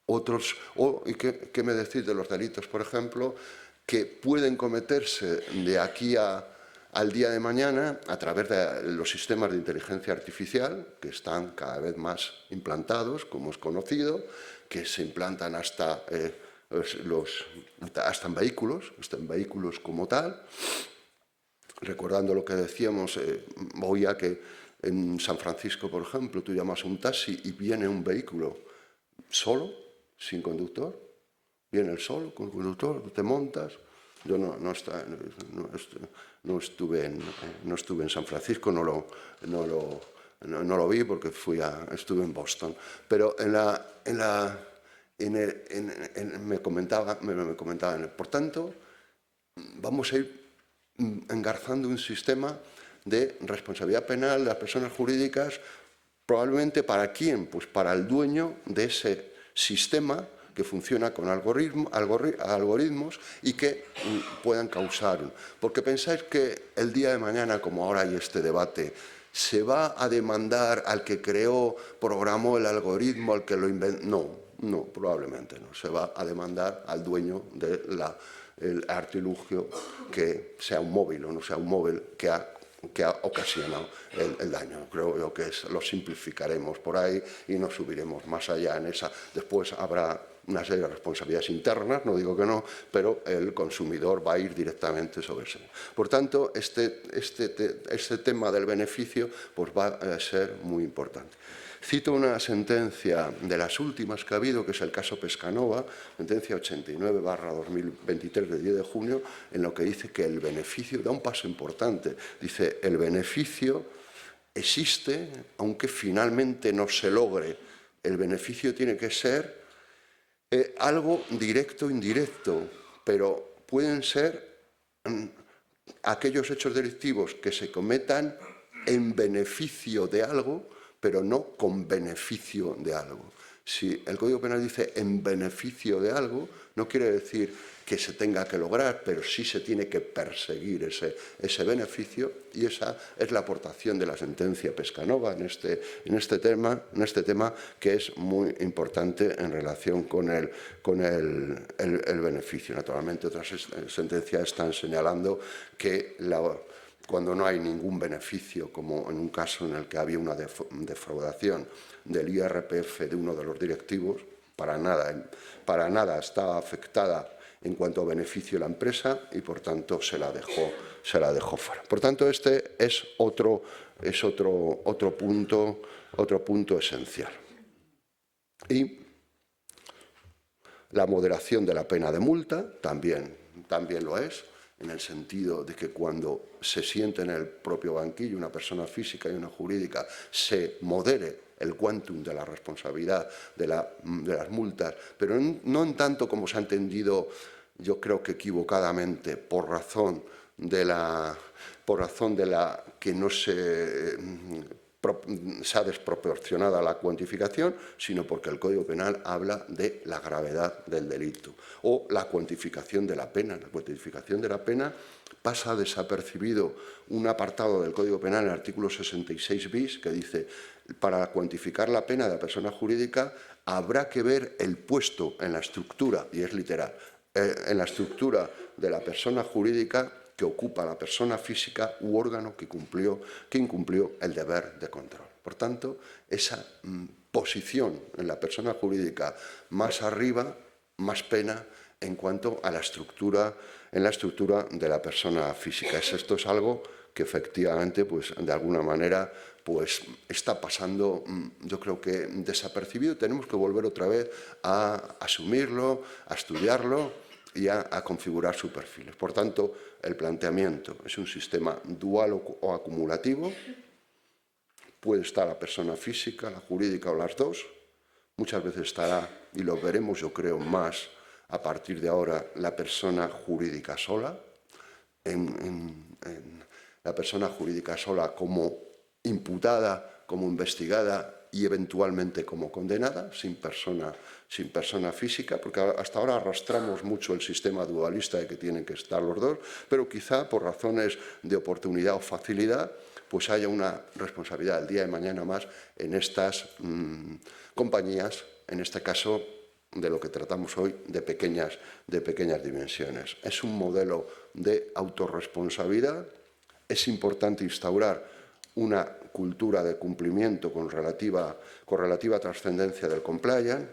otros, ¿y qué me decís de los delitos, por ejemplo, que pueden cometerse de aquí al día de mañana a través de los sistemas de inteligencia artificial, que están cada vez más implantados, como es conocido, que se implantan hasta en vehículos como tal. Recordando lo que decíamos, oía que en San Francisco, por ejemplo, tú llamas a un taxi y viene un vehículo solo, sin conductor, viene el solo con el conductor, te montas. Yo no estuve en San Francisco, no lo vi porque estuve en Boston. Pero me comentaban, por tanto, vamos a ir engarzando un sistema de responsabilidad penal de las personas jurídicas, probablemente ¿para quién? Pues para el dueño de ese sistema que funciona con algoritmos y que puedan causar. Porque pensáis que el día de mañana, como ahora hay este debate, ¿se va a demandar al que creó, programó el algoritmo, al que lo inventó? No, probablemente no. Se va a demandar al dueño del artilugio, que sea un móvil o no sea un móvil, que ha ocasionado el daño. Creo yo que lo simplificaremos por ahí y no subiremos más allá en esa. Después habrá una serie de responsabilidades internas, no digo que no, pero el consumidor va a ir directamente sobre eso. Por tanto, este tema del beneficio pues va a ser muy importante. Cito una sentencia de las últimas que ha habido, que es el caso Pescanova, sentencia 89/2023 de 10 de junio, en lo que dice que el beneficio da un paso importante. Dice, el beneficio existe, aunque finalmente no se logre. El beneficio tiene que ser algo directo o indirecto, pero pueden ser aquellos hechos delictivos que se cometan en beneficio de algo, pero no con beneficio de algo. Si el Código Penal dice en beneficio de algo, no quiere decir que se tenga que lograr, pero sí se tiene que perseguir ese beneficio, y esa es la aportación de la sentencia Pescanova en este tema, que es muy importante en relación con el beneficio. Naturalmente, otras sentencias están señalando que cuando no hay ningún beneficio, como en un caso en el que había una defraudación del IRPF de uno de los directivos, para nada está afectada en cuanto a beneficio la empresa y, por tanto, se la dejó fuera. Por tanto, este es otro punto esencial. Y la moderación de la pena de multa también lo es, en el sentido de que cuando se siente en el propio banquillo una persona física y una jurídica, se modere el quantum de la responsabilidad de las multas, pero no en tanto como se ha entendido, yo creo que equivocadamente, por razón de la que no se ha desproporcionado la cuantificación, sino porque el Código Penal habla de la gravedad del delito o la cuantificación de la pena. La cuantificación de la pena pasa desapercibido un apartado del Código Penal, en el artículo 66 bis, que dice: para cuantificar la pena de la persona jurídica habrá que ver el puesto en la estructura, y es literal, en la estructura de la persona jurídica que ocupa la persona física u órgano que incumplió el deber de control. Por tanto, esa posición en la persona jurídica más arriba, más pena en cuanto a la estructura de la persona física. Esto es algo que efectivamente, pues, de alguna manera, pues, está pasando, yo creo que desapercibido. Tenemos que volver otra vez a asumirlo, a estudiarlo y a configurar sus perfiles. Por tanto, el planteamiento es un sistema dual o acumulativo. Puede estar la persona física, la jurídica o las dos. Muchas veces estará, y lo veremos yo creo más a partir de ahora, la persona jurídica sola. La persona jurídica sola como imputada, como investigada y eventualmente como condenada, sin persona física, porque hasta ahora arrastramos mucho el sistema dualista de que tienen que estar los dos, pero quizá por razones de oportunidad o facilidad, pues haya una responsabilidad el día de mañana más en estas compañías, en este caso de lo que tratamos hoy, de pequeñas dimensiones. Es un modelo de autorresponsabilidad. Es importante instaurar una cultura de cumplimiento con relativa trascendencia del compliance.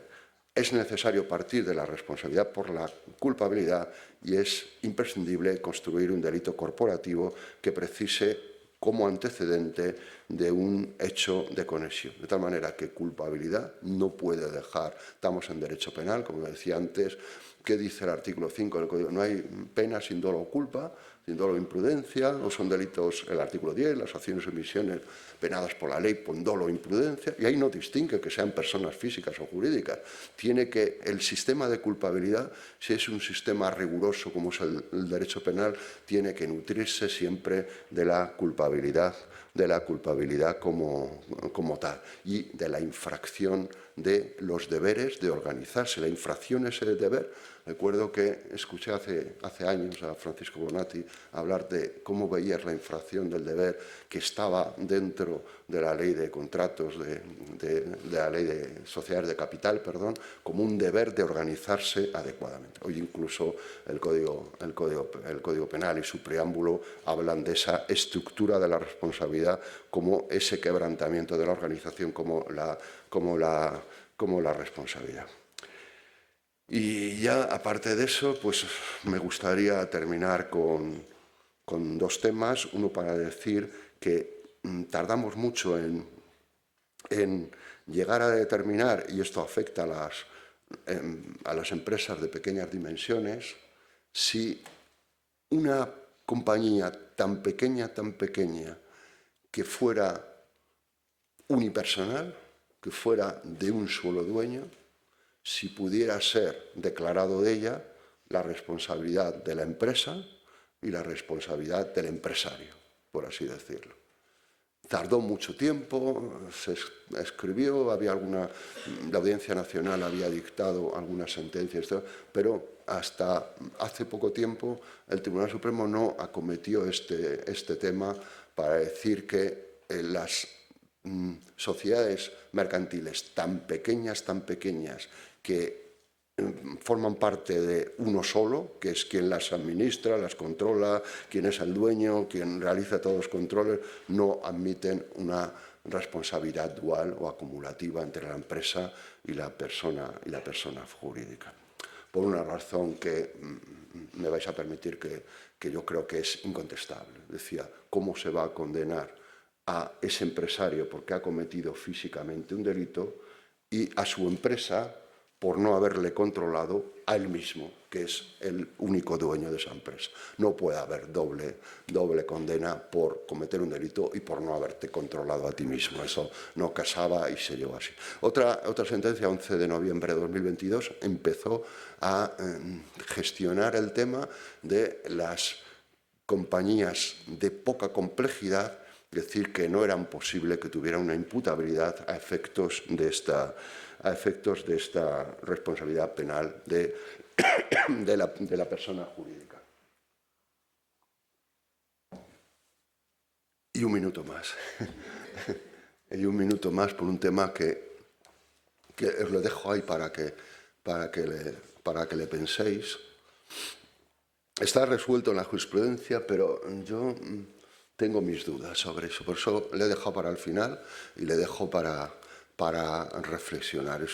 Es necesario partir de la responsabilidad por la culpabilidad y es imprescindible construir un delito corporativo que precise como antecedente de un hecho de conexión. De tal manera que culpabilidad no puede dejar, estamos en derecho penal, como decía antes, ¿qué dice el artículo 5 del Código? No hay pena sin dolo o culpa, sin dolo o imprudencia, o son delitos, el artículo 10, las acciones o omisiones penadas por la ley por dolo o imprudencia, y ahí no distingue que sean personas físicas o jurídicas. Tiene que el sistema de culpabilidad, si es un sistema riguroso como es el derecho penal, tiene que nutrirse siempre de la culpabilidad como tal y de la infracción de los deberes de organizarse. La infracción es el deber. Recuerdo que escuché hace años a Francisco Bonatti hablar de cómo veía la infracción del deber que estaba dentro de la ley de contratos, de la ley de sociedades de capital, perdón, como un deber de organizarse adecuadamente. Hoy incluso el Código Penal y su preámbulo hablan de esa estructura de la responsabilidad como ese quebrantamiento de la organización como la responsabilidad. Y ya, aparte de eso, pues me gustaría terminar con dos temas. Uno para decir que tardamos mucho en llegar a determinar, y esto afecta a las empresas de pequeñas dimensiones, si una compañía tan pequeña, que fuera unipersonal, que fuera de un solo dueño, si pudiera ser declarado de ella la responsabilidad de la empresa y la responsabilidad del empresario, por así decirlo. Tardó mucho tiempo, se escribió, la Audiencia Nacional había dictado algunas sentencias, pero hasta hace poco tiempo el Tribunal Supremo no acometió este tema para decir que las sociedades mercantiles tan pequeñas, que forman parte de uno solo, que es quien las administra, las controla, quien es el dueño, quien realiza todos los controles, no admiten una responsabilidad dual o acumulativa entre la empresa y la persona jurídica. Por una razón que me vais a permitir que yo creo que es incontestable. Decía, ¿cómo se va a condenar a ese empresario porque ha cometido físicamente un delito y a su empresa por no haberle controlado a él mismo, que es el único dueño de esa empresa? No puede haber doble condena por cometer un delito y por no haberte controlado a ti mismo. Eso no casaba y se llevó así. Otra sentencia, 11 de noviembre de 2022, empezó a gestionar el tema de las compañías de poca complejidad, es decir, que no era posible que tuviera una imputabilidad a efectos de esta responsabilidad penal de la persona jurídica. Y un minuto más. Y un minuto más por un tema que os lo dejo ahí para que le penséis. Está resuelto en la jurisprudencia, pero yo tengo mis dudas sobre eso. Por eso le he dejado para el final y le dejo para reflexionar.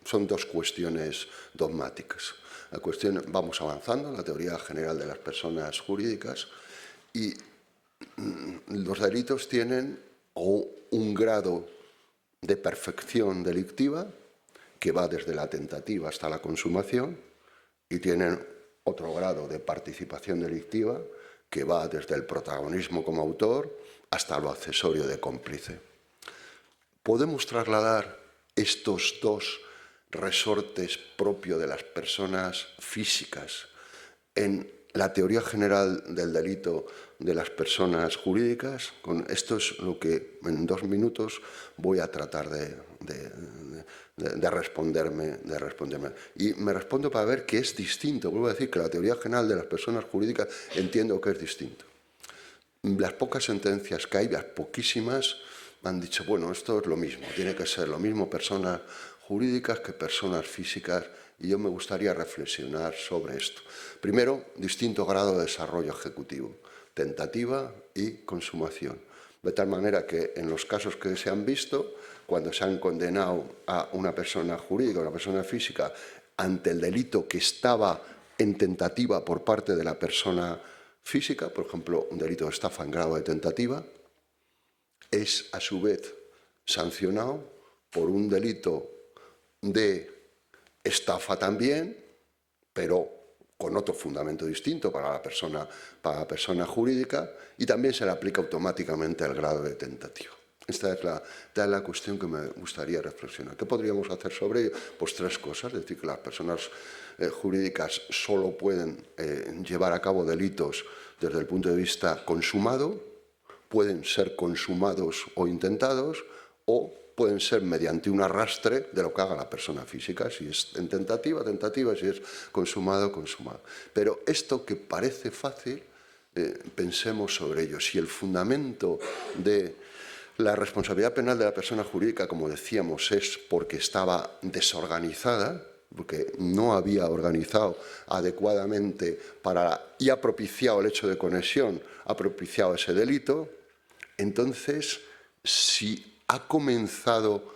Son dos cuestiones dogmáticas. La cuestión, vamos avanzando en la teoría general de las personas jurídicas y los delitos tienen un grado de perfección delictiva que va desde la tentativa hasta la consumación y tienen otro grado de participación delictiva que va desde el protagonismo como autor hasta lo accesorio de cómplice. ¿Podemos trasladar estos dos resortes propios de las personas físicas en la teoría general del delito de las personas jurídicas. Esto es lo que en 2 minutos voy a tratar de responderme. Y me respondo para ver que es distinto. Vuelvo a decir que la teoría general de las personas jurídicas entiendo que es distinto. Las pocas sentencias que hay, las poquísimas, han dicho, bueno, esto es lo mismo, tiene que ser lo mismo personas jurídicas que personas físicas, y yo me gustaría reflexionar sobre esto. Primero, distinto grado de desarrollo ejecutivo, tentativa y consumación. De tal manera que en los casos que se han visto, cuando se han condenado a una persona jurídica, a una persona física, ante el delito que estaba en tentativa por parte de la persona física, por ejemplo, un delito de estafa en grado de tentativa, es a su vez sancionado por un delito de estafa también, pero con otro fundamento distinto para la persona jurídica, y también se le aplica automáticamente el grado de tentativa. Esta es la cuestión que me gustaría reflexionar. ¿Qué podríamos hacer sobre ello? Pues 3 cosas. Es decir, que las personas jurídicas solo pueden llevar a cabo delitos desde el punto de vista consumado, pueden ser consumados o intentados, o pueden ser mediante un arrastre de lo que haga la persona física, si es en tentativa, si es consumado. Pero esto que parece fácil, pensemos sobre ello. Si el fundamento de la responsabilidad penal de la persona jurídica, como decíamos, es porque estaba desorganizada, porque no había organizado adecuadamente y ha propiciado el hecho de conexión, ha propiciado ese delito, entonces, si ha comenzado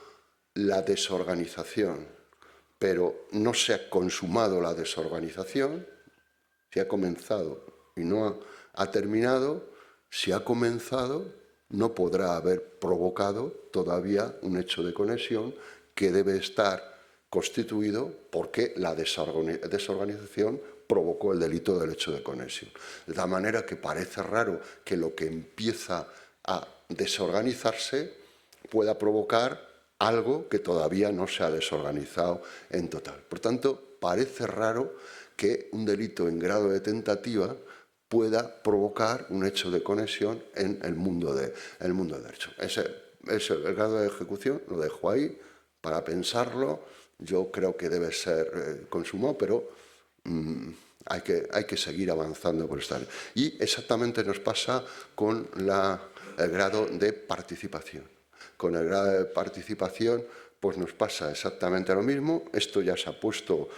la desorganización, pero no se ha consumado la desorganización, si ha comenzado y no ha terminado, si ha comenzado, no podrá haber provocado todavía un hecho de conexión que debe estar constituido porque la desorganización provocó el delito del hecho de conexión. De tal manera que parece raro que lo que empieza a desorganizarse pueda provocar algo que todavía no se ha desorganizado en total. Por tanto, parece raro que un delito en grado de tentativa pueda provocar un hecho de conexión en el mundo del derecho. El grado de ejecución lo dejo ahí para pensarlo. Yo creo que debe ser consumado, pero hay que seguir avanzando por esta área. Y exactamente nos pasa con el grado de participación. Con el grado de participación, pues nos pasa exactamente lo mismo. Esto ya se ha puesto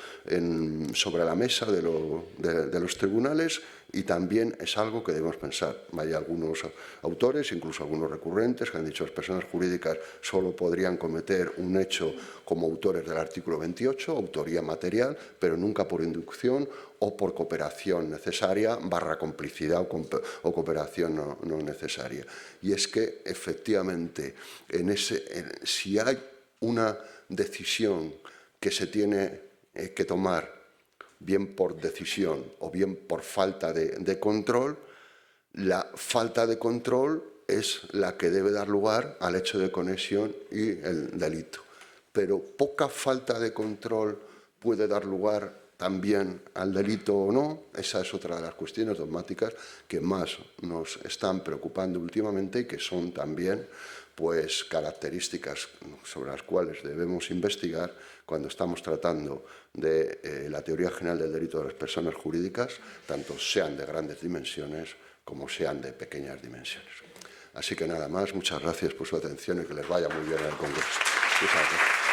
sobre la mesa de los tribunales, y también es algo que debemos pensar. Hay algunos autores, incluso algunos recurrentes, que han dicho que las personas jurídicas solo podrían cometer un hecho como autores del artículo 28, autoría material, pero nunca por inducción o por cooperación necesaria / complicidad o cooperación no necesaria. Y es que, efectivamente, si hay una decisión que se tiene que tomar, bien por decisión o bien por falta de control, la falta de control es la que debe dar lugar al hecho de conexión y el delito. Pero poca falta de control puede dar lugar también al delito o no. Esa es otra de las cuestiones dogmáticas que más nos están preocupando últimamente y que son también pues características sobre las cuales debemos investigar cuando estamos tratando de la teoría general del delito de las personas jurídicas, tanto sean de grandes dimensiones como sean de pequeñas dimensiones. Así que nada más, muchas gracias por su atención y que les vaya muy bien en el Congreso. Muchas gracias.